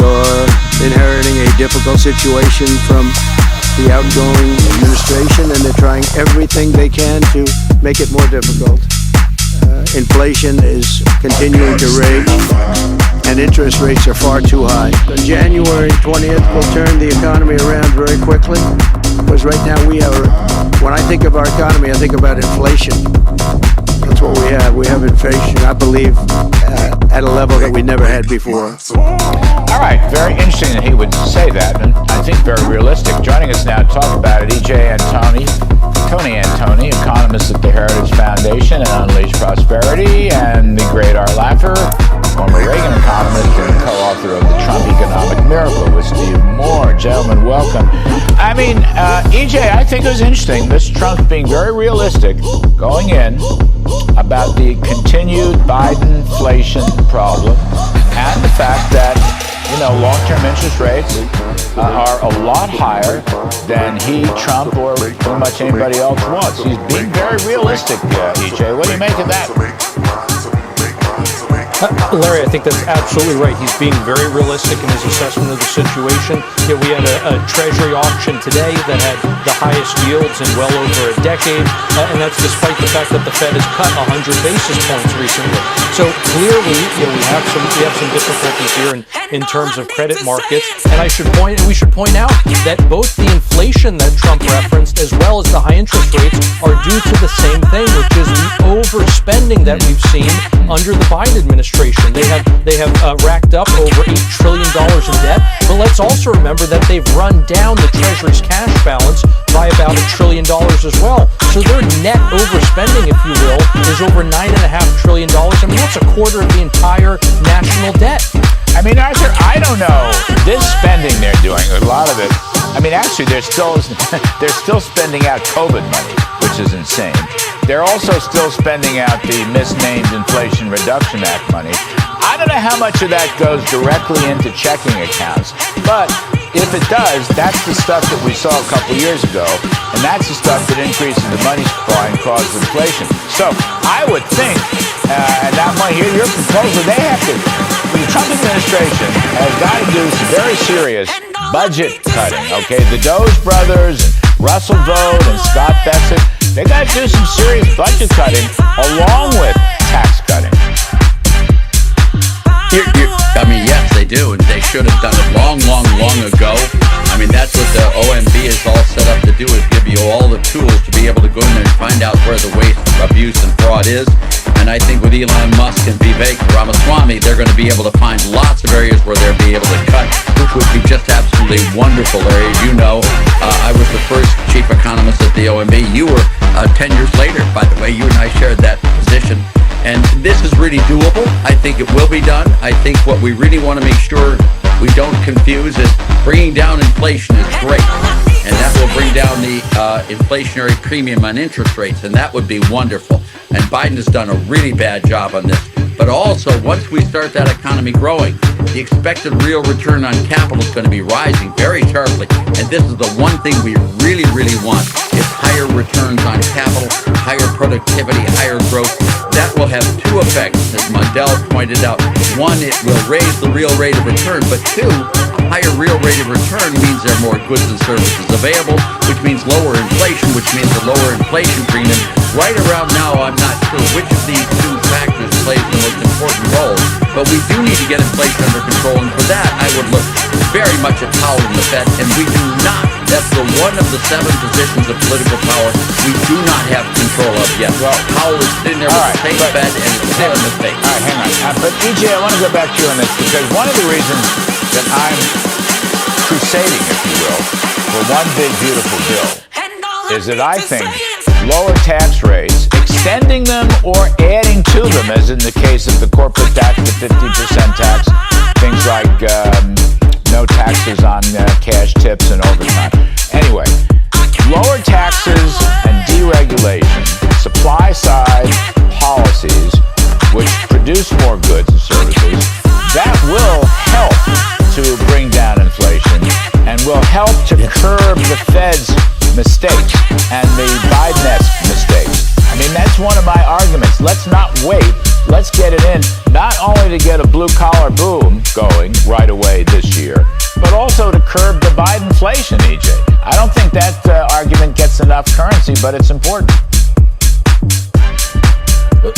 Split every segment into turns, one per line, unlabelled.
are inheriting a difficult situation from the outgoing administration, and they're trying everything they can to make it more difficult. Inflation is continuing to rage, and interest rates are far too high. January 20th will turn the economy around very quickly, because right now when I think of our economy, I think about inflation. That's what we have. We have inflation, I believe, at a level that we never had before.
All right, very interesting that he would say that, and I think very realistic. Joining us now to talk about it, Tony Antoni, economist at the Heritage Foundation and Unleash Prosperity, and the great Art Laffer, former Reagan economist and co-author of The Trump Economic Miracle with Steve Moore. Gentlemen, welcome. I mean, EJ, I think it was interesting, Mr. Trump being very realistic going in about the continued Biden inflation problem and the fact that, long-term interest rates are a lot higher than Trump, or pretty much anybody else wants. He's being very realistic, EJ. What do you make of that?
Larry, I think that's absolutely right. He's being very realistic in his assessment of the situation. We had a Treasury auction today that had the highest yields in well over a decade, and that's despite the fact that the Fed has cut 100 basis points recently. So clearly, we have some difficulties here in terms of credit markets. And we should point out that both the inflation that Trump referenced as well as the high interest rates are due to the same thing, which is the overspending that we've seen under the Biden administration. They have racked up over $8 trillion in debt, but let's also remember that they've run down the Treasury's cash balance by about $1 trillion as well. So their net overspending, if you will, is over $9.5 trillion. I mean, that's a quarter of the entire national debt.
I mean, Arthur, I don't know. This spending they're doing, a lot of it, I mean, actually, they're still spending out COVID money, which is insane. They're also still spending out the misnamed Inflation Reduction Act money. I don't know how much of that goes directly into checking accounts, but if it does, that's the stuff that we saw a couple years ago, and that's the stuff that increases the money supply and causes inflation. So I would think, and that might hear your proposal, the Trump administration has got to do some very serious budget cutting, okay? The Doge brothers, Russell Vought, and Scott Bessent, they got to do some serious budget cutting along with tax cutting.
Yes, they do, and they should have done it long ago. I mean, that's what the OMB is all set up to do, is give you all the tools to be able to go in there and find out where the waste, abuse, and fraud is. And I think with Elon Musk and Vivek Ramaswamy, they're going to be able to find lots of areas where they'll be able to cut, which would be just absolutely wonderful, Larry. As you know, I was the first chief economist at the OMB. You were 10 years later, by the way. You and I shared that position. And this is really doable. I think it will be done. I think what we really want to make sure we don't confuse is bringing down inflation is great. And that will bring down the inflationary premium on interest rates, and that would be wonderful. And Biden has done a really bad job on this. But also, once we start that economy growing, the expected real return on capital is going to be rising very sharply. And this is the one thing we really want, is higher returns on capital, higher productivity, higher growth. That will have two effects, as Mondale pointed out. One, it will raise the real rate of return, but two, a higher real rate of return means there are more goods and services available, which means lower inflation, which means a lower inflation premium. Right around now, I'm not sure which of these two factors plays the most important role, but we do need to get inflation under control, and for that, I would look very much at Powell and the Fed, and we do not. That's one of the 7 positions of political power we do not have control of yet. Well, Powell is sitting there with the same Fed, and it's still a mistake.
All right, hang on. But EJ, I want to go back to you on this, because one of the reasons that I'm crusading, if you will, for one big, beautiful bill is that I think lower tax rates, extending them or adding to them, as in the case of the corporate tax, the 50% tax, things like no taxes on cash tips and overtime. Anyway, lower taxes and deregulation, supply-side policies, which produce more goods and services, that will help to bring down inflation and will help to curb the Fed's mistakes and the Biden-esque mistakes. I mean, that's one of my arguments. Let's not wait. Let's get it in, not only to get get a blue-collar boom going right away this year, but also to curb the Bidenflation, EJ. I don't think that argument gets enough currency, but it's important.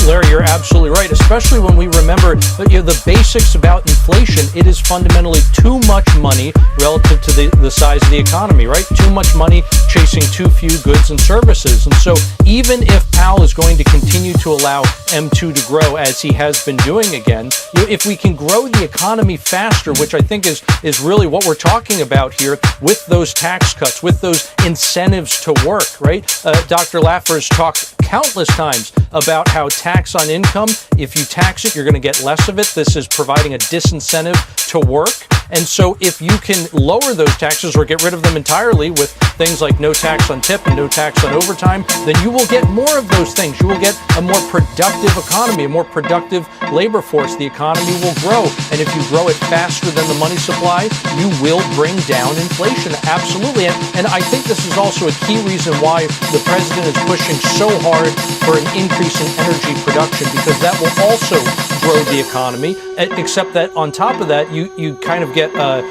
Larry, you're absolutely right, especially when we remember the basics about inflation. It is fundamentally too much money relative to the size of the economy, right? Too much money chasing too few goods and services. And so even if Powell is going to continue to allow M2 to grow as he has been doing again, if we can grow the economy faster, which I think is really what we're talking about here with those tax cuts, with those incentives to work, right? Dr. Laffer has talked countless times about how tax on income, if you tax it, you're going to get less of it. This is providing a disincentive to work. And so if you can lower those taxes or get rid of them entirely with things like no tax on tip and no tax on overtime, then you will get more of those things. You will get a more productive economy, a more productive labor force. The economy will grow. And if you grow it faster than the money supply, you will bring down inflation. Absolutely. And I think this is also a key reason why the president is pushing so hard for an increase in energy production, because that will also grow the economy, except that on top of that, you kind of get a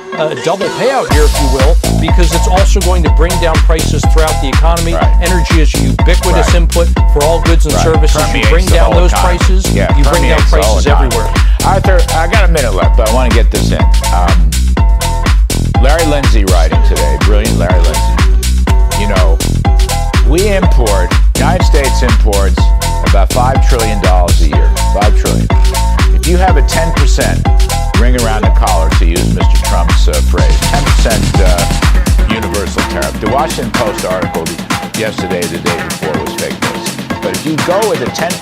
double payout here, if you will, because it's also going to bring down prices throughout the economy.
Right.
Energy is a ubiquitous input for all goods and services. You bring down those prices, you bring down prices everywhere.
Arthur, I got a minute left, but I want to get this in. Larry Lindsay writing today, brilliant Larry Lindsay. You know, United States imports about $5 trillion a year, $5 trillion. If you have a 10% ring around the collar, to use Mr. Trump's phrase, 10% universal tariff. The Washington Post article yesterday, the day before, was fake news. But if you go with a 10%,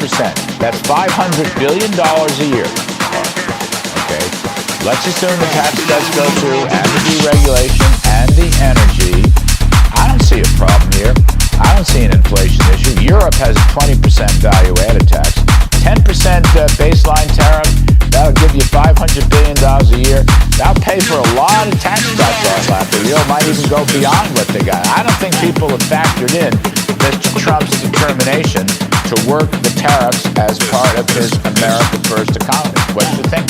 that's $500 billion a year. Okay? Let's assume the tax cuts go through, and the deregulation, and the energy. I don't see a problem here. I don't see an inflation issue. Europe has a 20% value-added tax. 10% baseline tariff, that'll give you $500 billion a year. That'll pay for a lot of tax cuts on Laffer. You know, might even go beyond what they got. I don't think people have factored in Mr. Trump's determination to work the tariffs as part of his America First economy. What do you think?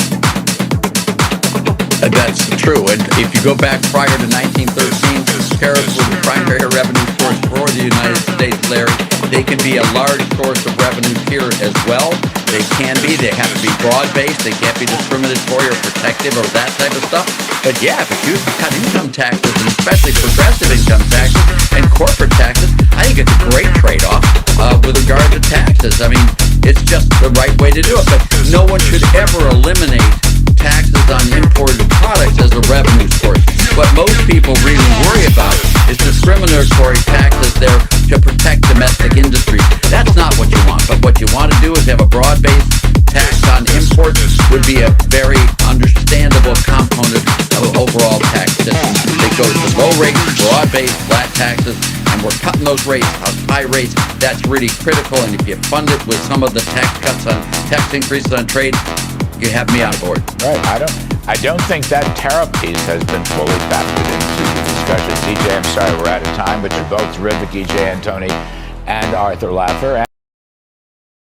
That's true. And if you go back prior to 1913, tariffs were the primary revenue source for the United States, Larry. They can be a large source of revenue here as well. They can be. They have to be broad-based. They can't be discriminatory or protective or that type of stuff. But yeah, if it's used to cut income taxes, and especially progressive income taxes and corporate taxes, I think it's a great trade-off with regard to taxes. I mean, it's just the right way to do it. But no one should ever eliminate taxes on imported products as a revenue source. What most people really worry about is discriminatory taxes there to protect domestic industries. That's not what you want. But what you want to do is have a broad-based tax on imports would be a very understandable component of an overall tax system. It goes to low rates, broad-based, flat taxes, and we're cutting those rates, high rates. That's really critical. And if you fund it with some of the tax cuts on tax increases on trade, you have me on board.
Right. I don't think that tariff piece has been fully factored into the discussion. EJ, I'm sorry we're out of time, but you're both terrific, EJ Antoni and Arthur Laffer.